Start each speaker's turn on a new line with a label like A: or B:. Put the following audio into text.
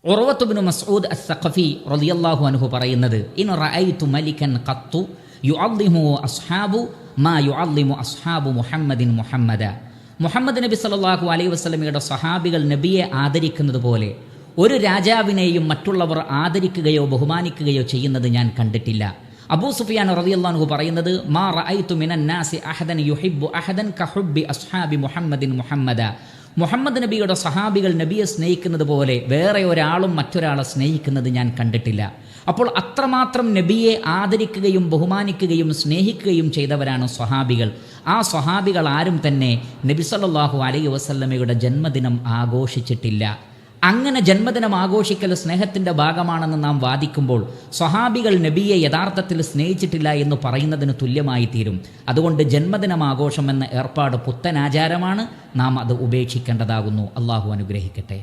A: ഉർവത്ത് ഇബ്നു മസ്ഊദ് അസ്സഖഫി റളിയല്ലാഹു അൻഹു പറയുന്നത്, ഇൻ റഅയ്തു മലികൻ ഖത്തു യുഅദ്ദിമു അസ്ഹാബു മാ യുഅദ്ദിമു അസ്ഹാബു മുഹമ്മദിൻ മുഹമ്മദ. മുഹമ്മദ് നബി സല്ലല്ലാഹു അലൈഹി വസല്ലമയുടെ സ്വഹാബികൾ നബിയെ ആദരിക്കുന്നത് പോലെ ഒരു രാജാവിനെയും മറ്റുള്ളവർ ആദരിക്കുകയോ ബഹുമാനിക്കുകയോ ചെയ്യുന്നത് ഞാൻ കണ്ടിട്ടില്ല. അബൂ സുഫിയാൻ റളിയല്ലാഹു അൻഹു പറയുന്നത്, മാ റഅയ്തു മിനൻ നാസി അഹദൻ യുഹിബ്ബു അഹദൻ കഹുബ്ബി അസ്ഹാബി മുഹമ്മദിൻ മുഹമ്മദ. മുഹമ്മദ് നബിയുടെ സഹാബികൾ നബിയെ സ്നേഹിക്കുന്നത് പോലെ വേറെ ഒരാളും മറ്റൊരാളെ സ്നേഹിക്കുന്നത് ഞാൻ കണ്ടിട്ടില്ല. അപ്പോൾ അത്രമാത്രം നബിയെ ആദരിക്കുകയും ബഹുമാനിക്കുകയും സ്നേഹിക്കുകയും ചെയ്തവരാണ് സ്വഹാബികൾ. ആ സ്വഹാബികൾ ആരും തന്നെ നബി സല്ലല്ലാഹു അലൈഹി വസല്ലമയുടെ ജന്മദിനം ആഘോഷിച്ചിട്ടില്ല. അങ്ങനെ ജന്മദിനം ആഘോഷിക്കൽ സ്നേഹത്തിൻ്റെ ഭാഗമാണെന്ന് നാം വാദിക്കുമ്പോൾ സ്വഹാബികൾ നബിയെ യഥാർത്ഥത്തിൽ സ്നേഹിച്ചിട്ടില്ല എന്ന് പറയുന്നതിന് തുല്യമായി തീരും. അതുകൊണ്ട് ജന്മദിനം ആഘോഷം എന്ന ഏർപ്പാട് പുത്തനാചാരമാണ്. നാം അത് ഉപേക്ഷിക്കേണ്ടതാകുന്നു. അള്ളാഹു അനുഗ്രഹിക്കട്ടെ.